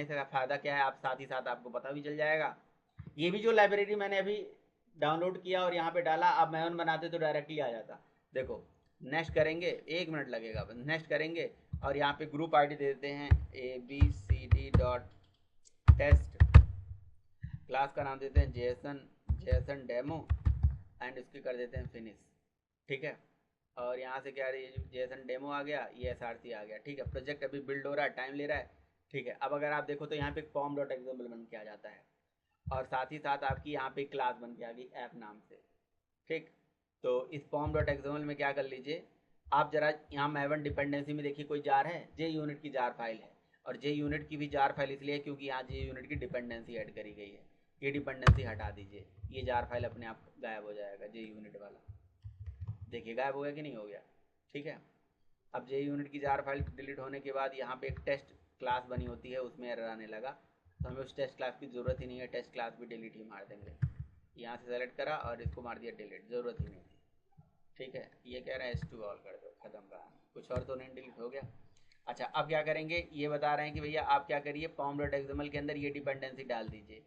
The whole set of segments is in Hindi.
से फ़ायदा क्या है आप साथ ही साथ आपको पता भी चल जाएगा। ये भी जो लाइब्रेरी मैंने अभी डाउनलोड किया और यहाँ पे डाला, आप मेवन बनाते तो डायरेक्टली आ जाता। देखो नेक्स्ट करेंगे, 1 मिनट लगेगा बस, नेक्स्ट करेंगे और यहाँ पे ग्रुप आईडी दे देते हैं abcd.test, क्लास का नाम देते हैं जेसन डेमो एंड इसकी कर देते हैं फिनिश। ठीक है, और यहाँ से क्या है, जेसन डेमो आ गया, ये एसआरसी आ गया। ठीक है, प्रोजेक्ट अभी बिल्ड हो रहा है, टाइम ले रहा है। ठीक है, अब अगर आप देखो तो यहाँ पे फॉर्म डॉट एग्जाम्पल बन के आ जाता है और साथ ही साथ आपकी यहाँ पे क्लास बन के आ गई ऐप नाम से। ठीक, तो इस फॉर्म डॉट एक्सएमएल में क्या कर लीजिए आप जरा, यहाँ मैवन डिपेंडेंसी में देखिए कोई जार है, जे यूनिट की जार फाइल है। और जे यूनिट की भी जार फाइल इसलिए क्योंकि यहाँ जे यूनिट की डिपेंडेंसी ऐड करी गई है। ये डिपेंडेंसी हटा दीजिए, ये जार फाइल अपने आप गायब हो जाएगा जे यूनिट वाला। देखिए गायब हो गया कि नहीं हो गया। ठीक है, अब जे यूनिट की जार फाइल डिलीट होने के बाद यहाँ पे एक टेस्ट क्लास बनी होती है, उसमें एरर आने लगा, तो हमें उस टेस्ट क्लास की ज़रूरत ही नहीं है, टेस्ट क्लास भी डिलीट ही मार देंगे। यहाँ से सेलेक्ट करा और इसको मार दिया डिलीट, ज़रूरत ही नहीं थी। ठीक है, ये कह रहे हैं S2 ऑल कर दो, ख़त्म कहानी, कुछ और तो नहीं, डिलीट हो गया। अच्छा, अब क्या करेंगे, ये बता रहे हैं कि भैया आप क्या करिए फॉर्म डॉट एक्सएमएल के अंदर ये डिपेंडेंसी डाल दीजिए।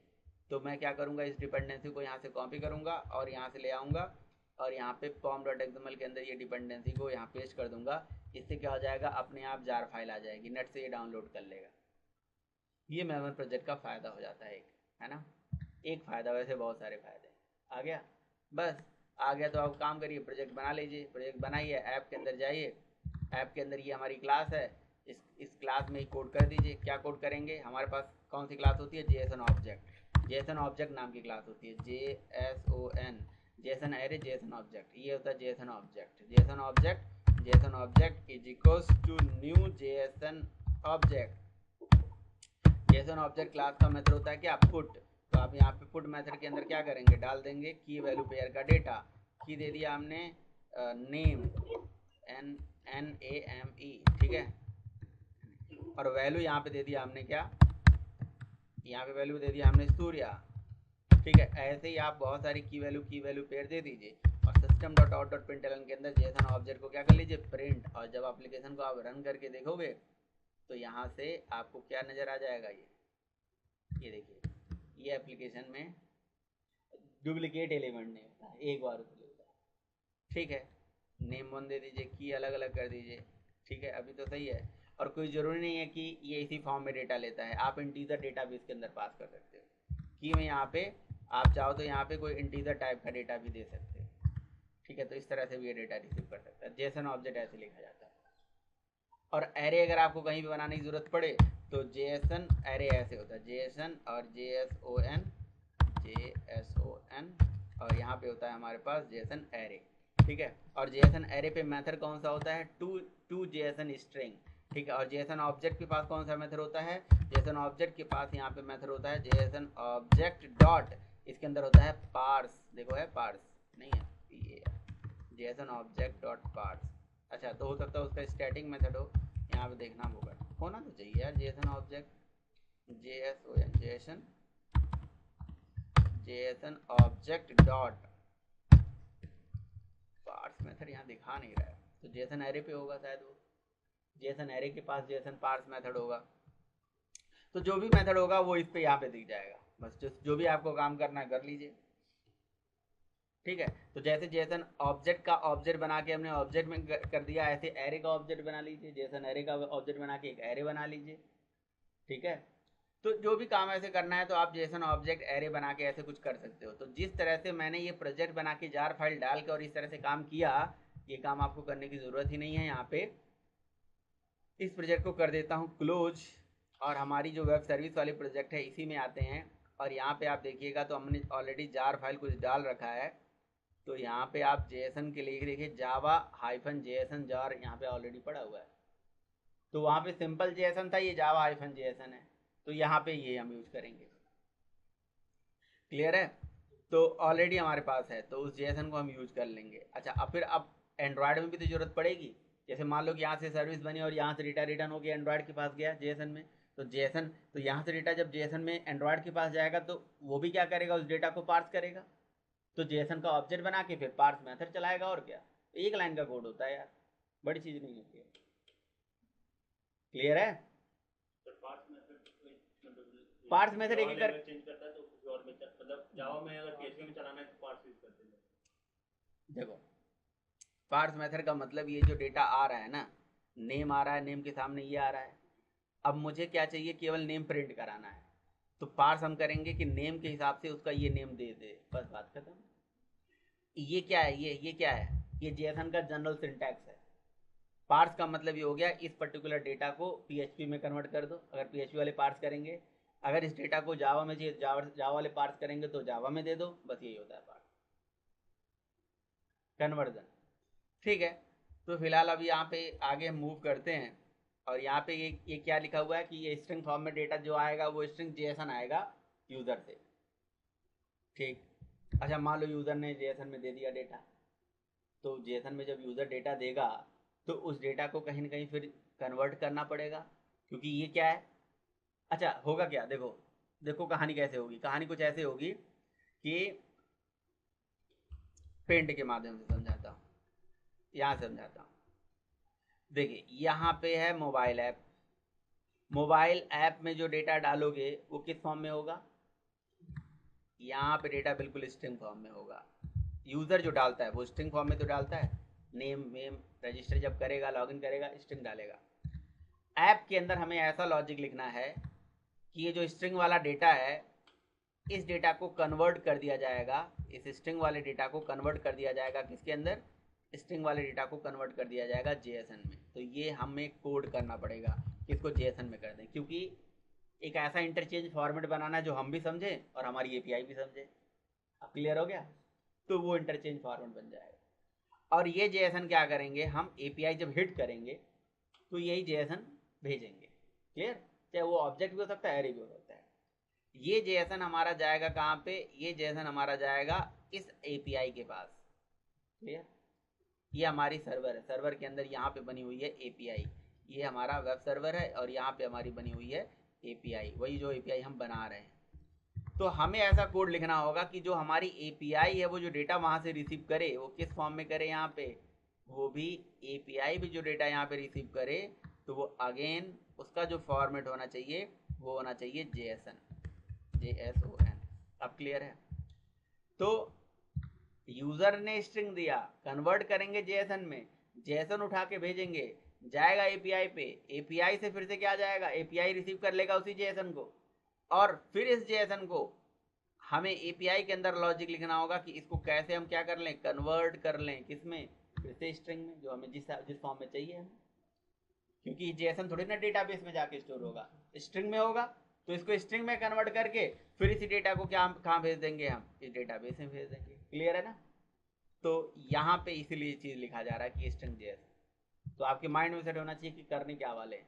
तो मैं क्या करूँगा, इस डिपेंडेंसी को यहाँ से कॉपी करूँगा और यहाँ से ले आऊँगा और यहाँ पे फॉर्म डॉट एक्सएमएल के अंदर ये डिपेंडेंसी को यहाँ पेस्ट कर दूँगा। इससे क्या हो जाएगा, अपने आप जार फाइल आ जाएगी, नेट से ये डाउनलोड कर लेगा। ये मेमोन प्रोजेक्ट का फ़ायदा हो जाता है एक, है ना। एक फ़ायदा, वैसे बहुत सारे फ़ायदे। आ गया, बस आ गया तो आप काम करिए, प्रोजेक्ट बना लीजिए। प्रोजेक्ट बनाइए, ऐप के अंदर जाइए, ऐप के अंदर ये हमारी क्लास है, इस क्लास में ही कोड कर दीजिए। क्या कोड करेंगे, हमारे पास कौन सी क्लास होती है, जेएसएन ऑब्जेक्ट। जेएसएन ऑब्जेक्ट नाम की क्लास होती है, JSON, JSON array JSON object, ये होता है JSON object. JSON object is equals to new JSON object. JSON object class का मेथड होता है क्या, पुट। तो आप यहाँ पे पुट मेथड के अंदर क्या करेंगे, डाल देंगे की वैल्यू पेयर का डेटा। की दे दिया हमने नेम, NAME, ठीक है। और वैल्यू यहाँ पे दे दिया हमने क्या, यहाँ पे वैल्यू दे दिया हमने सूर्या। ठीक है, ऐसे ही आप बहुत सारी की वैल्यू पेयर दे दीजिए और system dot out dot println के अंदर जेसन ऑब्जेक्ट को क्या कर लीजिए, प्रिंट। और जब एप्लीकेशन को आप रन करके देखोगे तो यहाँ से आपको क्या नज़र आ जाएगा, ये देखिए, ये एप्लीकेशन में डुप्लीकेट एलिमेंट नहीं होता है, एक बार उसमें होता है। ठीक है, नेम वन दे दीजिए, की अलग अलग कर दीजिए। ठीक है, अभी तो सही है। और कोई ज़रूरी नहीं है कि ये इसी फॉर्म में डेटा लेता है, आप इंटीजर डेटा भी इसके अंदर पास कर सकते हो। की में यहाँ पे आप चाहो तो यहाँ पे कोई इंटीजर टाइप का डेटा भी दे सकते हो। ठीक है, तो इस तरह से भी ये डेटा रिसीव कर सकता है। जेसन ऑब्जेक्ट ऐसे लिखा जाता है। और एरे अगर आपको कहीं भी बनाने की ज़रूरत पड़े तो जेसन एरे ऐसे होता है, जेसन और JSON, और यहाँ पे होता है हमारे पास जेसन एरे। ठीक है, और जेसन एरे पे मेथड कौन सा होता है, टू जेसन स्ट्रिंग। ठीक है, और जेसन ऑब्जेक्ट के पास कौन सा मेथड होता है, जेसन ऑब्जेक्ट के पास यहाँ पे मेथड होता है जेसन ऑब्जेक्ट डॉट, इसके अंदर होता है पार्स। देखो है पार्स, नहीं है ये, जेसन ऑब्जेक्ट डॉट पार्स। अच्छा, तो हो सकता है उसका स्टैटिक मेथड हो, यहाँ पे देखना होगा, होना तो चाहिए यार, JSON object JSON object dot parse method यहाँ दिखा नहीं रहा है, तो जेसन एरे पे होगा शायद वो, जेसन एरे के पास जेसन पार्स मेथड होगा। तो जो भी मेथड होगा वो इस पे यहाँ पे दिख जाएगा, बस जो भी आपको काम करना है कर लीजिए। ठीक है, तो जैसे जेसन ऑब्जेक्ट का ऑब्जेक्ट बना के हमने ऑब्जेक्ट में कर दिया, ऐसे एरे का ऑब्जेक्ट बना लीजिए, जेसन एरे का ऑब्जेक्ट बना के एक एरे बना लीजिए। ठीक है, तो जो भी काम ऐसे करना है तो आप जेसन ऑब्जेक्ट एरे बना के ऐसे कुछ कर सकते हो। तो जिस तरह से मैंने ये प्रोजेक्ट बना के जार फाइल डाल के और इस तरह से काम किया, ये काम आपको करने की ज़रूरत ही नहीं है। यहाँ पे इस प्रोजेक्ट को कर देता हूँ क्लोज, और हमारी जो वेब सर्विस वाली प्रोजेक्ट है इसी में आते हैं। और यहाँ पे आप देखिएगा तो हमने ऑलरेडी जार फाइल कुछ डाल रखा है। तो यहाँ पे आप जेसन के लिए देखिए जावा हाइफन जेसन जार यहाँ पे ऑलरेडी पड़ा हुआ है। तो वहाँ पे सिंपल जेसन था, ये जावा हाइफन जेसन है, तो यहाँ पे ये हम यूज करेंगे। क्लियर है, तो ऑलरेडी हमारे पास है तो उस जेसन को हम यूज कर लेंगे। अच्छा, अब फिर अब एंड्रॉयड में भी तो जरूरत पड़ेगी। जैसे मान लो कि यहाँ से सर्विस बनी और यहाँ से डेटा रिटर्न हो गया, एंड्रॉयड के पास गया जेसन में, तो जेसन, तो यहाँ से डेटा जब जेसन में एंड्रॉयड के पास जाएगा तो वो भी क्या करेगा, उस डेटा को पार्स करेगा। तो जेसन का ऑब्जेक्ट बना के फिर पार्स मेथड चलाएगा, और क्या, एक लाइन का कोड होता है यार, बड़ी चीज नहीं होती है। क्लियर है, पार्स मेथड एक कर चेंज करता है तो कुछ और में मतलब जावा में अगर पीएचपी में चलाना है तो पार्स यूज करते हैं। देखो पार्स मेथड का मतलब ये जो डेटा आ रहा है ना, नेम आ रहा है, नेम के सामने ये आ रहा है, अब मुझे क्या चाहिए, केवल नेम प्रिंट कराना है, तो पार्स हम करेंगे कि नेम के हिसाब से उसका ये नेम दे दे, बस बात खत्म। ये क्या है, ये क्या है, ये जेएसएन का जनरल सिंटैक्स है। पार्स का मतलब ये हो गया इस पर्टिकुलर डेटा को पीएचपी में कन्वर्ट कर दो, अगर पीएचपी वाले पार्स करेंगे, अगर इस डेटा को जावा में चाहिए जावा वाले पार्स करेंगे तो जावा में दे दो, बस यही होता है पार्स कन्वर्जन। ठीक है, तो फिलहाल अब यहाँ पे आगे मूव करते हैं, और यहाँ पे ये क्या लिखा हुआ है कि ये स्ट्रिंग फॉर्म में डेटा जो आएगा वो स्ट्रिंग जेएसएन आएगा यूजर से। ठीक, अच्छा मान लो यूजर ने जेएसएन में दे दिया डेटा, तो जेएसएन में जब यूजर डेटा देगा तो उस डेटा को कहीं ना कहीं फिर कन्वर्ट करना पड़ेगा, क्योंकि ये क्या है। अच्छा होगा क्या, देखो देखो कहानी कैसे होगी, कहानी कुछ ऐसे होगी कि पेंट के माध्यम से समझाता हूँ, यहाँ समझाता हूँ। देखिए यहाँ पे है मोबाइल ऐप, मोबाइल ऐप में जो डेटा डालोगे वो किस फॉर्म में होगा, यहाँ पे डेटा बिल्कुल स्ट्रिंग फॉर्म में होगा। यूज़र जो डालता है वो स्ट्रिंग फॉर्म में तो डालता है, नेम वेम रजिस्टर जब करेगा लॉगिन करेगा स्ट्रिंग डालेगा। ऐप के अंदर हमें ऐसा लॉजिक लिखना है कि ये जो स्ट्रिंग वाला डेटा है, इस डेटा को कन्वर्ट कर दिया जाएगा, इस स्ट्रिंग वाले डेटा को कन्वर्ट कर दिया जाएगा किसके अंदर, स्ट्रिंग वाले डेटा को कन्वर्ट कर दिया जाएगा जेएसएन में। तो ये हमें कोड करना पड़ेगा किसको, जेएसएन में कर दें, क्योंकि एक ऐसा इंटरचेंज फॉर्मेट बनाना है जो हम भी समझे और हमारी एपीआई भी समझे। अब क्लियर हो गया, तो वो इंटरचेंज फॉर्मेट बन जाएगा, और ये जेएसएन क्या करेंगे, हम एपीआई जब हिट करेंगे तो यही जेएसएन भेजेंगे। क्लियर, चाहे वो ऑब्जेक्ट भी हो सकता है, एरे भी हो सकता है। ये जेएसएन हमारा जाएगा कहाँ पे, ये जेएसएन हमारा जाएगा इस एपीआई के पास। क्लियर, ये हमारी सर्वर है, सर्वर के अंदर यहाँ पे बनी हुई है एपीआई, ये हमारा वेब सर्वर है और यहाँ पे हमारी बनी हुई है एपीआई, वही जो एपीआई हम बना रहे हैं। तो हमें ऐसा कोड लिखना होगा कि जो हमारी एपीआई है वो जो डेटा वहाँ से रिसीव करे वो किस फॉर्म में करे, यहाँ पे वो भी एपीआई भी जो डेटा यहाँ पे रिसीव करे तो वो अगेन उसका जो फॉर्मेट होना चाहिए वो होना चाहिए जेएसएन, JSON। अब क्लियर है, तो यूजर ने स्ट्रिंग दिया, कन्वर्ट करेंगे जेएसएन में, जेएसएन उठा के भेजेंगे, जाएगा एपीआई पे, एपीआई से फिर से क्या जाएगा, एपीआई रिसीव कर लेगा उसी जेएसएन को, और फिर इस जेएसएन को हमें एपीआई के अंदर लॉजिक लिखना होगा कि इसको कैसे हम क्या कर लें, कन्वर्ट कर लें किसमें, फिर से स्ट्रिंग में, जो हमें जिस फॉर्म में चाहिए हमें, क्योंकि जेएसएन थोड़ी ना डेटाबेस में जाके स्टोर होगा, स्ट्रिंग में होगा, तो इसको स्ट्रिंग में कन्वर्ट करके फिर इसी डेटा को क्या कहाँ भेज देंगे, हम इस डेटाबेस में भेज देंगे। क्लियर है ना, तो यहाँ पे इसीलिए चीज लिखा जा रहा है कि स्ट्रिंग जेएसएन, तो आपके माइंड में सेट होना चाहिए कि करने क्या वाले हैं।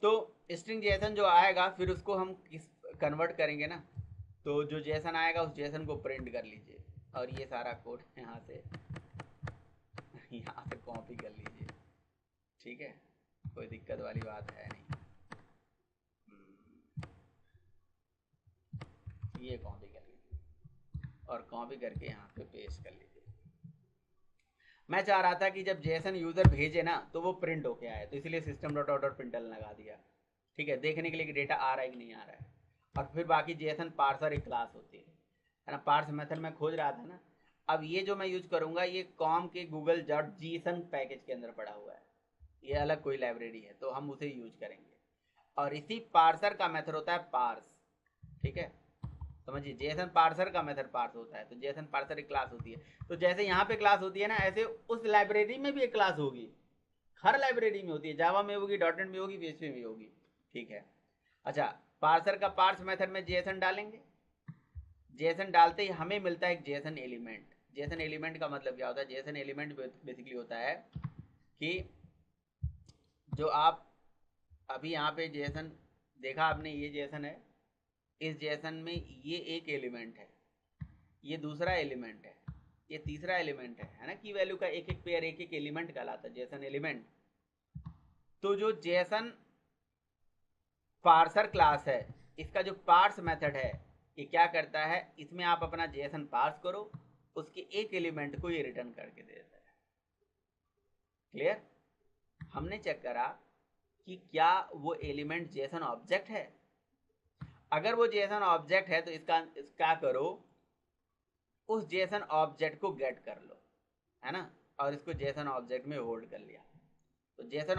तो स्ट्रिंग जेएसएन जो आएगा फिर उसको हम किस कन्वर्ट करेंगे ना, तो जो जेएसएन आएगा उस जेएसएन को प्रिंट कर लीजिए, और ये सारा कोड यहाँ से कॉपी कर लीजिए। ठीक है, कोई दिक्कत वाली बात है नहीं। ये कॉपी कर लीजिए और कॉपी करके यहाँ पे पेस्ट कर लीजिए। मैं चाह रहा था कि जब जेएसएन यूजर भेजे ना तो वो प्रिंट होके आए, तो इसलिए सिस्टम डॉट आउट डॉट प्रिंटल लगा दिया। ठीक है, देखने के लिए कि डेटा आ रहा है कि नहीं आ रहा है। और फिर बाकी जेएसएन पार्सर एक क्लास होती है ना, पार्स मेथड में खोज रहा था ना। अब ये जो मैं यूज करूंगा ये कॉम के गूगल डॉट जीसन पैकेज के अंदर पड़ा हुआ है, ये अलग कोई लाइब्रेरी है तो हम उसे यूज करेंगे। और इसी पार्सर का मेथड होता है पार्स। ठीक है, समझिए, जेएसएन पार्सर का मेथड पार्स होता है, तो जेएसएन पार्सर एक क्लास होती है। तो जैसे यहाँ पे क्लास होती है ना, ऐसे उस लाइब्रेरी में भी एक क्लास होगी, हर लाइब्रेरी में होती है, जावा में होगी, डॉटनेट में होगी, पीएचपी में होगी। ठीक है, अच्छा पार्सर का पार्स मेथड में जेएसएन डालेंगे, जेएसएन डालते ही हमें मिलता है एक जेएसएन एलिमेंट। जेएसएन एलिमेंट का मतलब क्या होता है, जेएसएन एलिमेंट बेसिकली होता है कि जो आप अभी यहाँ पे जेएसएन देखा आपने, ये जेएसएन है, इस जेएसएन में ये एक एलिमेंट है, ये दूसरा एलिमेंट है, ये तीसरा एलिमेंट है ना, की वैल्यू का एक एक पेयर एक एक एलिमेंट कहलाता है जेएसएन एलिमेंट। तो जो जेएसएन पार्सर क्लास है, इसका जो पार्स मेथड है ये क्या करता है, इसमें आप अपना जेएसएन पार्स करो, उसके एक एलिमेंट को ये रिटर्न करके देता है। क्लियर, हमने चेक करा कि क्या वो एलिमेंट जेएसएन ऑब्जेक्ट है, अगर वो जेसन ऑब्जेक्ट है तो क्या करो, उस जेसन ऑब्जेक्ट को गेट कर लो, है ना, और इसको जेसन ऑब्जेक्ट में होल्ड कर लिया। तो जेसन